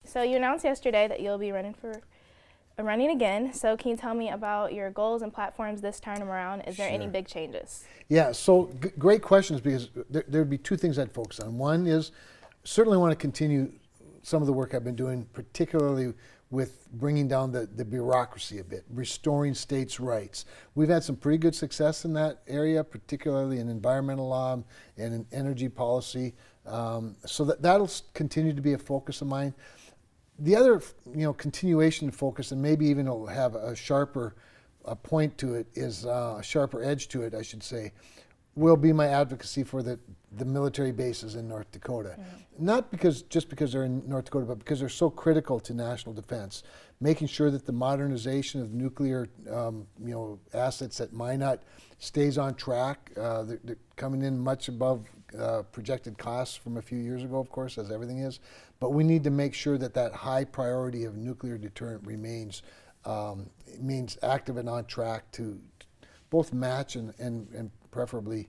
So you announced yesterday that you'll be running again. So can you tell me about your goals and platforms this time around? Is there any Sure. big changes? Yeah, so great questions because there would be two things I'd focus on. One is certainly want to continue some of the work I've been doing, particularly with bringing down the bureaucracy a bit, restoring states' rights. We've had some pretty good success in that area, particularly in environmental law and in energy policy. So that'll continue to be a focus of mine. The other, continuation focus, and maybe even it'll have a sharper point to it, is a sharper edge to it, I should say, will be my advocacy for the military bases in North Dakota. Not just because they're in North Dakota, but because they're so critical to national defense. Making sure that the modernization of nuclear, assets at Minot stays on track. They're coming in much above projected costs from a few years ago, of course, as everything is. But we need to make sure that that high priority of nuclear deterrent remains active and on track to both match and preferably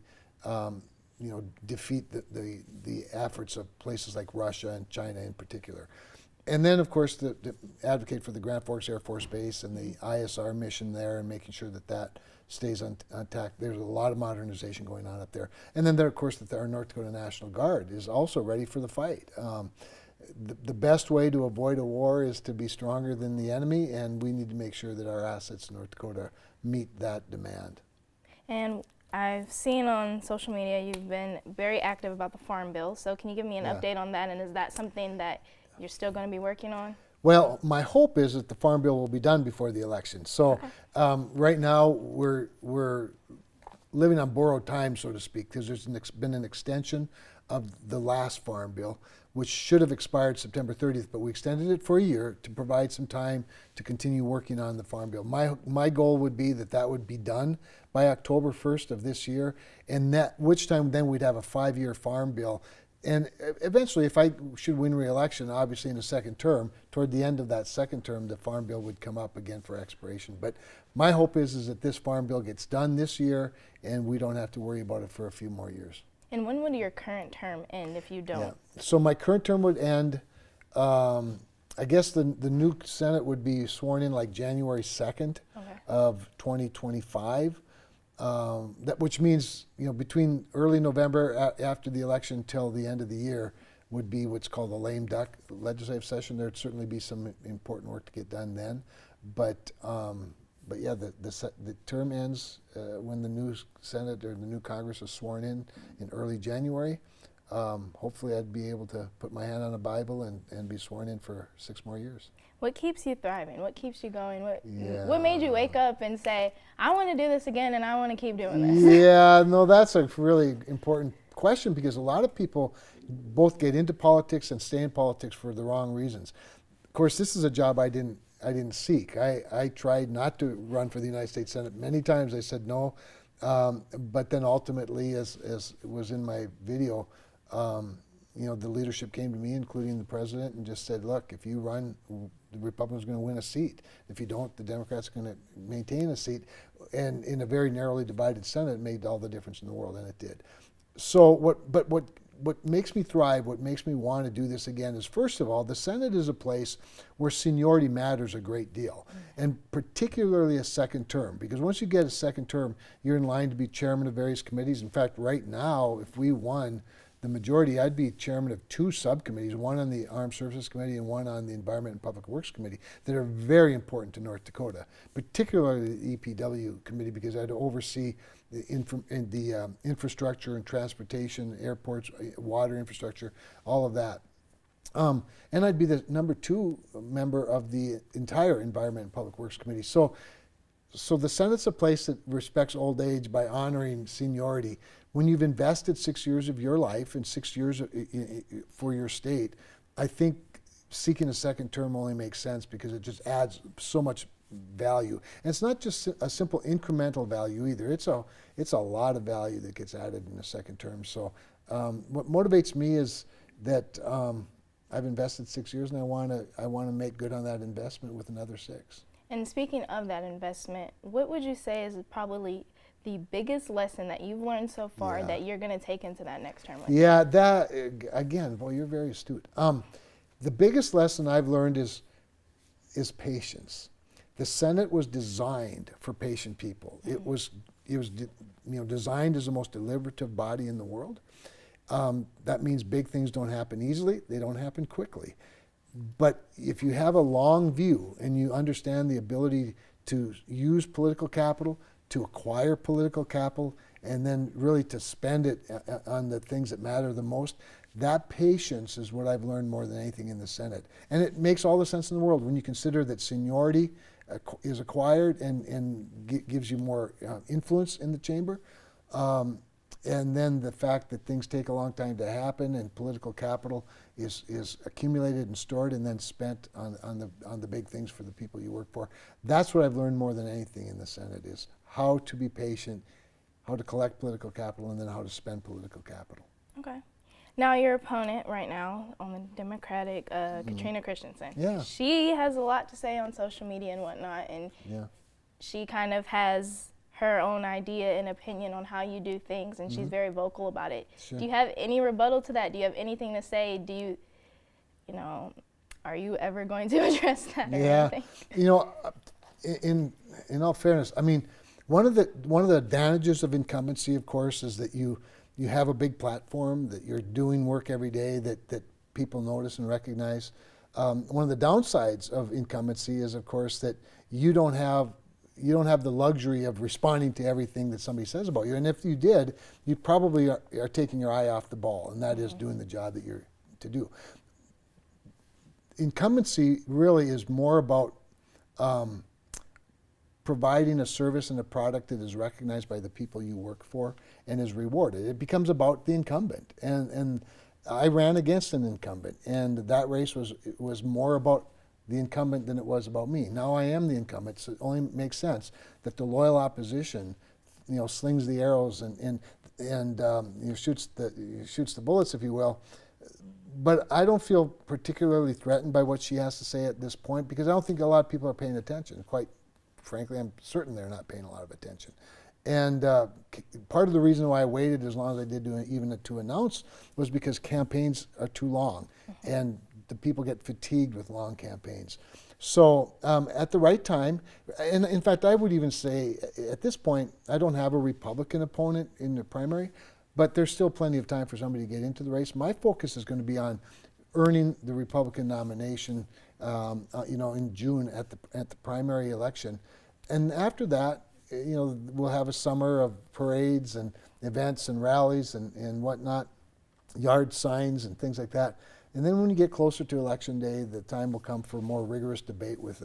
defeat the efforts of places like Russia and China in particular. And then, of course, the advocate for the Grand Forks Air Force Base and the ISR mission there, and making sure that stays on tack. There's a lot of modernization going on up there. And then, of course, that our North Dakota National Guard is also ready for the fight. The best way to avoid a war is to be stronger than the enemy, and we need to make sure that our assets in North Dakota meet that demand. And I've seen on social media you've been very active about the Farm Bill. So can you give me an update on that? And is that something that you're still going to be working on? Well, my hope is that the Farm Bill will be done before the election. So right now we're living on borrowed time, so to speak, because there's been an extension of the last Farm Bill, which should have expired September 30th, but we extended it for a year to provide some time to continue working on the Farm Bill. My goal would be that would be done by October 1st of this year, and which time then we'd have a 5-year Farm Bill. And eventually, if I should win re-election, obviously in a second term, toward the end of that second term, the Farm Bill would come up again for expiration. But my hope is that this Farm Bill gets done this year, and we don't have to worry about it for a few more years. And when would your current term end if you don't? Yeah. So my current term would end, I guess the new Senate would be sworn in like January 2nd of 2025. Which means, between early November after the election till the end of the year would be what's called the lame duck legislative session. There'd certainly be some important work to get done then. But yeah, the term ends when the new Senate or the new Congress is sworn in early January. Hopefully I'd be able to put my hand on a Bible and be sworn in for 6 more years. What keeps you thriving? What keeps you going? What made you wake up and say, I want to do this again and I want to keep doing this? Yeah, no, that's a really important question, because a lot of people both get into politics and stay in politics for the wrong reasons. Of course, this is a job I didn't seek. I tried not to run for the United States Senate many times. I said no, but then ultimately, as was in my video, the leadership came to me, including the president, and just said, look, if you run, the Republicans are going to win a seat. If you don't, the Democrats are going to maintain a seat. And in a very narrowly divided Senate, it made all the difference in the world, and it did. So what makes me thrive, what makes me want to do this again is, first of all, the Senate is a place where seniority matters a great deal, and particularly a second term, because once you get a second term, you're in line to be chairman of various committees. In fact, right now, if we won the majority, I'd be chairman of 2 subcommittees, one on the Armed Services Committee and one on the Environment and Public Works Committee, that are very important to North Dakota, particularly the EPW committee, because I'd oversee the infrastructure and transportation, airports, water infrastructure, all of that. And I'd be the number 2 member of the entire Environment and Public Works Committee. So the Senate's a place that respects old age by honoring seniority. When you've invested 6 years of your life and 6 years for your state, I think seeking a second term only makes sense, because it just adds so much value. And it's not just a simple incremental value either. It's a lot of value that gets added in a second term. So what motivates me is that I've invested 6 years, and I want to make good on that investment with another 6. And speaking of that investment, what would you say is probably the biggest lesson that you've learned so far that you're going to take into that next term? Yeah, that, again, boy, you're very astute. The biggest lesson I've learned is patience. The Senate was designed for patient people. Designed as the most deliberative body in the world. That means big things don't happen easily. They don't happen quickly. But if you have a long view and you understand the ability to use political capital, to acquire political capital, and then really to spend it on the things that matter the most, that patience is what I've learned more than anything in the Senate. And it makes all the sense in the world when you consider that seniority is acquired and gives you more influence in the chamber. And then the fact that things take a long time to happen and political capital is accumulated and stored and then spent on the big things for the people you work for. That's what I've learned more than anything in the Senate is how to be patient, how to collect political capital, and then how to spend political capital. Okay. Now your opponent right now on the Democratic, Katrina Christensen. Yeah. She has a lot to say on social media and whatnot, and she kind of has her own idea and opinion on how you do things, and she's very vocal about it. Sure. Do you have any rebuttal to that? Do you have anything to say? Do you, are you ever going to address that or anything? In all fairness, I mean, one of the advantages of incumbency, of course, is that you have a big platform, that you're doing work every day that people notice and recognize. One of the downsides of incumbency is, of course, that you don't have the luxury of responding to everything that somebody says about you. And if you did, you probably are taking your eye off the ball, and that is doing the job that you're to do. Incumbency really is more about providing a service and a product that is recognized by the people you work for and is rewarded. It becomes about the incumbent. And I ran against an incumbent, and that race was more about the incumbent than it was about me. Now I am the incumbent, so it only makes sense that the loyal opposition, slings the arrows and shoots the bullets, if you will. But I don't feel particularly threatened by what she has to say at this point because I don't think a lot of people are paying attention. Quite frankly, I'm certain they're not paying a lot of attention. And part of the reason why I waited as long as I did even to announce was because campaigns are too long, and the people get fatigued with long campaigns. So at the right time, and in fact, I would even say at this point, I don't have a Republican opponent in the primary, but there's still plenty of time for somebody to get into the race. My focus is going to be on earning the Republican nomination, in June at the primary election, and after that, we'll have a summer of parades and events and rallies and whatnot, yard signs and things like that. And then when you get closer to Election Day, the time will come for more rigorous debate with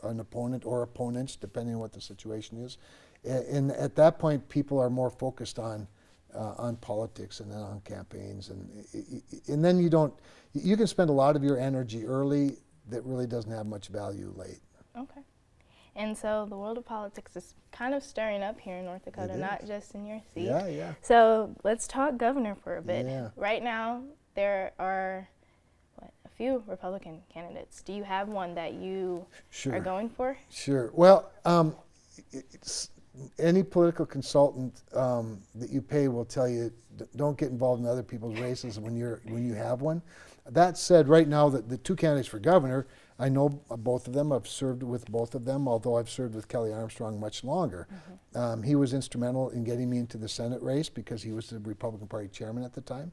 an opponent or opponents, depending on what the situation is. And at that point, people are more focused on politics and then on campaigns. And then you can spend a lot of your energy early that really doesn't have much value late. Okay. And so the world of politics is kind of stirring up here in North Dakota, not just in your seat. Yeah. So let's talk governor for a bit. Yeah. Right now, there are a few Republican candidates. Do you have one that you are going for? Sure. Well, any political consultant that you pay will tell you don't get involved in other people's races when you have one. That said, right now the two candidates for governor, I know both of them. I've served with both of them, although I've served with Kelly Armstrong much longer. He was instrumental in getting me into the Senate race because he was the Republican Party chairman at the time.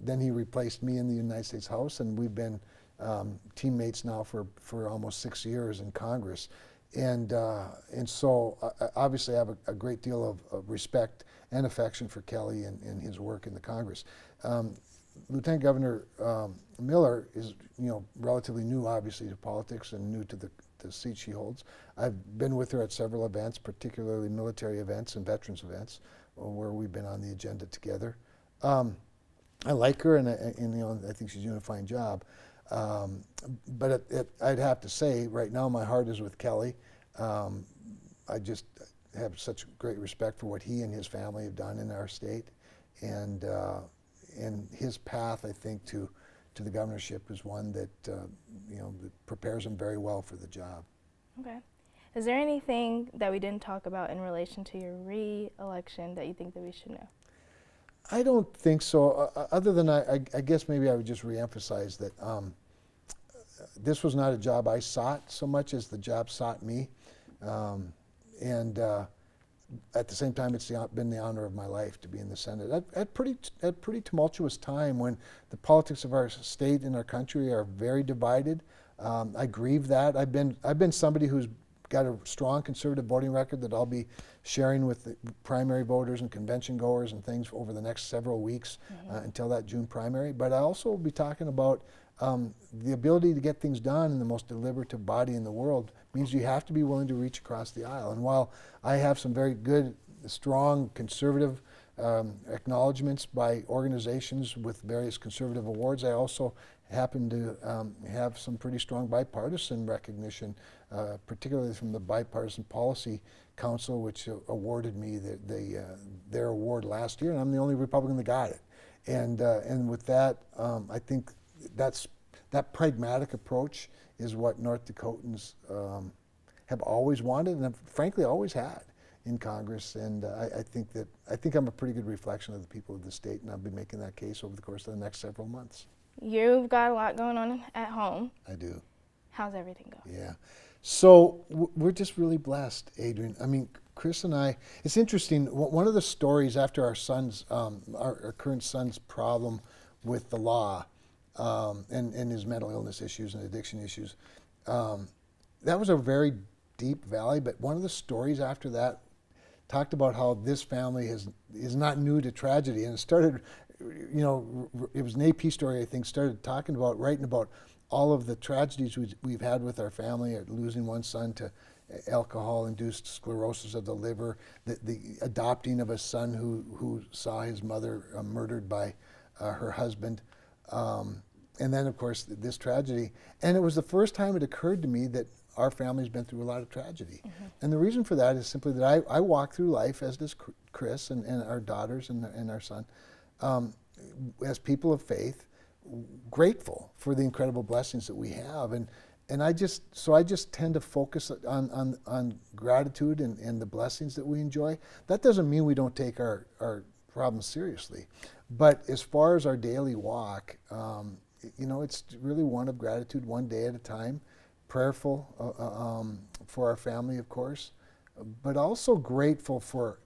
Then he replaced me in the United States House, and we've been teammates now for almost 6 years in Congress. And so obviously I have a great deal of respect and affection for Kelly and his work in the Congress. Lieutenant Governor Miller is, relatively new, obviously, to politics and new to the seat she holds. I've been with her at several events, particularly military events and veterans events, where we've been on the agenda together. I like her, and I think she's doing a fine job. But I'd have to say, right now, my heart is with Kelly. I just have such great respect for what he and his family have done in our state, and his path, I think, to the governorship is one that that prepares him very well for the job. Okay. Is there anything that we didn't talk about in relation to your re-election that you think that we should know? I don't think so. Other than I guess maybe I would just reemphasize that this was not a job I sought so much as the job sought me. And at the same time, it's been the honor of my life to be in the Senate at pretty tumultuous time when the politics of our state and our country are very divided. I grieve that. I've been somebody who's got a strong conservative voting record that I'll be sharing with the primary voters and convention goers and things over the next several weeks until that June primary. But I also will be talking about the ability to get things done in the most deliberative body in the world means you have to be willing to reach across the aisle. And while I have some very good, strong conservative acknowledgments by organizations with various conservative awards, I also happen to have some pretty strong bipartisan recognition, particularly from the Bipartisan Policy Council, which awarded me their award last year, and I'm the only Republican that got it. And with that, I think that pragmatic approach is what North Dakotans have always wanted and have frankly always had in Congress. And I think I'm a pretty good reflection of the people of the state, and I'll be making that case over the course of the next several months. You've got a lot going on at home. I do. How's everything going? Yeah. So we're just really blessed, Adrian. I mean, Chris and I, it's interesting. One of the stories after our son's, our current son's problem with the law and his mental illness issues and addiction issues, that was a very deep valley. But one of the stories after that talked about how this family is not new to tragedy. And it started, it was an AP story, I think, started writing about all of the tragedies we've had with our family, losing one son to alcohol-induced sclerosis of the liver, the adopting of a son who saw his mother murdered by her husband, and then, of course, this tragedy. And it was the first time it occurred to me that our family's been through a lot of tragedy. And the reason for that is simply that I walk through life, as does Chris and our daughters and our son, as people of faith, grateful for the incredible blessings that we have. And I just tend to focus on gratitude and the blessings that we enjoy. That doesn't mean we don't take our problems seriously. But as far as our daily walk, it's really one of gratitude, one day at a time, prayerful for our family, of course, but also grateful for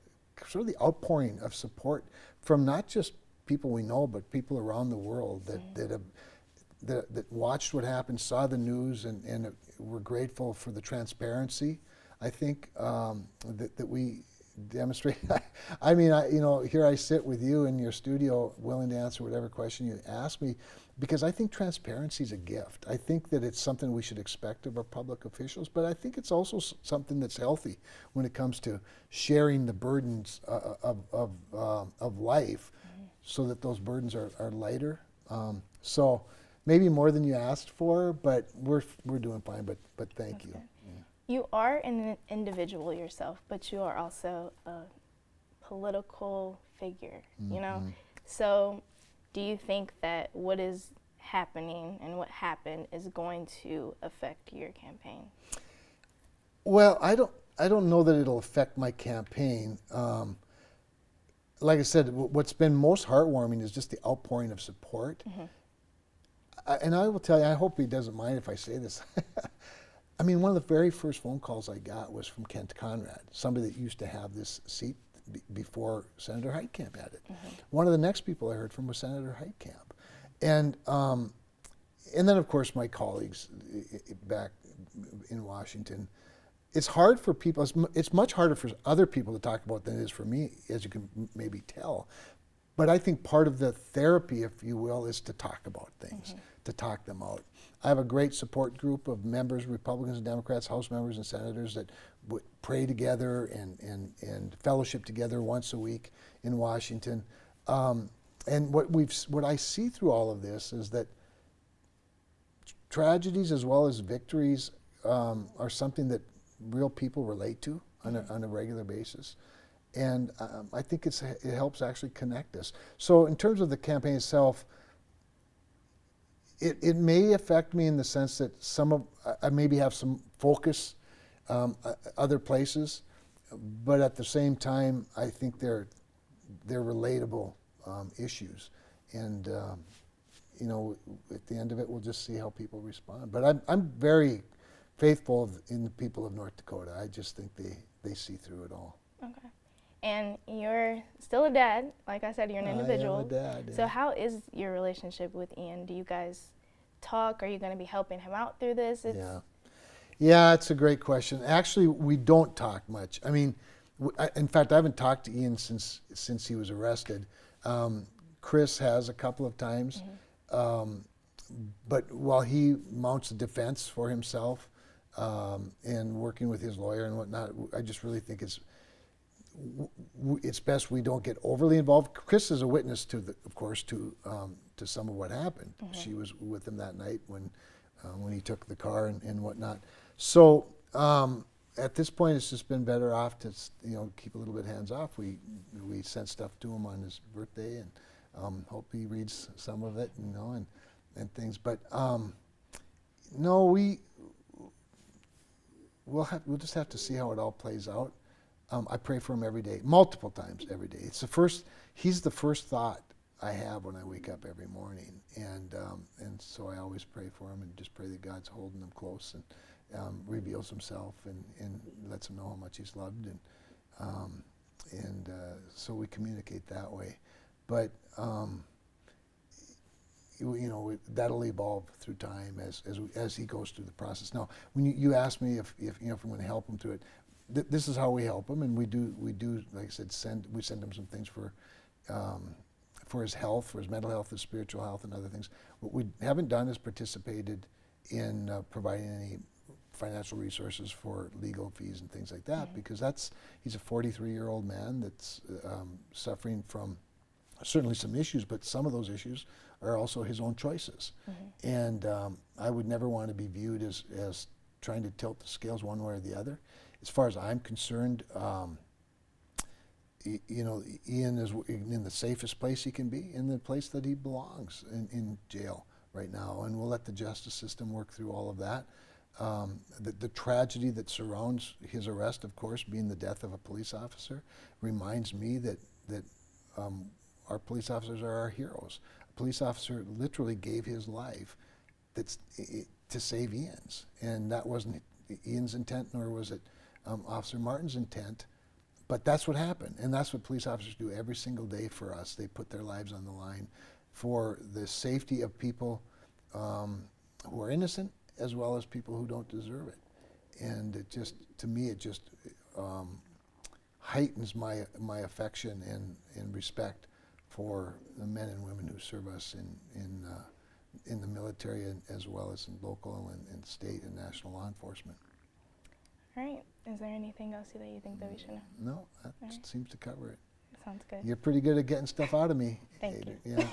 sort of the outpouring of support from not just people we know, but people around the world that watched what happened, saw the news, and were grateful for the transparency, I think, that we demonstrate. I mean, here I sit with you in your studio, willing to answer whatever question you ask me, because I think transparency is a gift. I think that it's something we should expect of our public officials, but I think it's also something that's healthy when it comes to sharing the burdens of life, so that those burdens are lighter. So maybe more than you asked for, but we're doing fine. But thank you. Yeah. You are an individual yourself, but you are also a political figure, So do you think that what is happening and what happened is going to affect your campaign? Well, I don't know that it'll affect my campaign. Like I said, what's been most heartwarming is just the outpouring of support. And I will tell you, I hope he doesn't mind if I say this. I mean, one of the very first phone calls I got was from Kent Conrad, somebody that used to have this seat before Senator Heitkamp had it. One of the next people I heard from was Senator Heitkamp. And then, of course, my colleagues back in Washington. It's hard for people, it's much harder for other people to talk about than it is for me, as you can maybe tell. But I think part of the therapy, if you will, is to talk about things, to talk them out. I have a great support group of members, Republicans and Democrats, House members and senators that would pray together and fellowship together once a week in Washington. And what I see through all of this is that tragedies as well as victories are something that real people relate to on a regular basis. And I think it helps actually connect us. So in terms of the campaign itself, it may affect me in the sense that I maybe have some focus other places, but at the same time, I think they're relatable issues. And you know, at the end of it, we'll just see how people respond. But I'm very faithful in the people of North Dakota. I just think they see through it all. Okay. And you're still a dad. Like I said, you're an individual. I am a dad. Yeah. So how is your relationship with Ian? Do you guys talk? Are you going to be helping him out through this? Yeah, it's a great question. Actually, we don't talk much. I mean, in fact, I haven't talked to Ian since he was arrested. Chris has a couple of times, but while he mounts a defense for himself and working with his lawyer and whatnot, I just really think it's best we don't get overly involved. Chris is a witness of course, to some of what happened. She was with him that night when he took the car and whatnot. So at this point, it's just been better off to keep a little bit hands off. We sent stuff to him on his birthday, and hope he reads some of it, and things. But no, we'll just have to see how it all plays out. I pray for him every day, multiple times every day. He's the first thought I have when I wake up every morning, and so I always pray for him and just pray that God's holding him close and reveals himself and lets him know how much he's loved, and so we communicate that way. But that'll evolve through time as he goes through the process. Now, when you ask me if I'm going to help him through it, this is how we help him, and we do like I said, send him some things for his health, for his mental health, his spiritual health, and other things. What we haven't done is participated in providing any financial resources for legal fees and things like that, because he's a 43-year-old man that's suffering from certainly some issues, but some of those issues are also his own choices. And I would never want to be viewed as trying to tilt the scales one way or the other. As far as I'm concerned, Ian is in the safest place he can be, in the place that he belongs, in jail right now, and we'll let the justice system work through all of that. The tragedy that surrounds his arrest, of course, being the death of a police officer, reminds me that our police officers are our heroes. A police officer literally gave his life to save Ian's, and that wasn't Ian's intent, nor was it Officer Martin's intent. But that's what happened, and that's what police officers do every single day for us. They put their lives on the line for the safety of people who are innocent, as well as people who don't deserve it. And to me, it just heightens my affection and respect for the men and women who serve us in the military, as well as in local and state and national law enforcement. All right. Is there anything else that you think that we should know? No, that seems to cover it. Sounds good. You're pretty good at getting stuff out of me. Thank you. Yeah.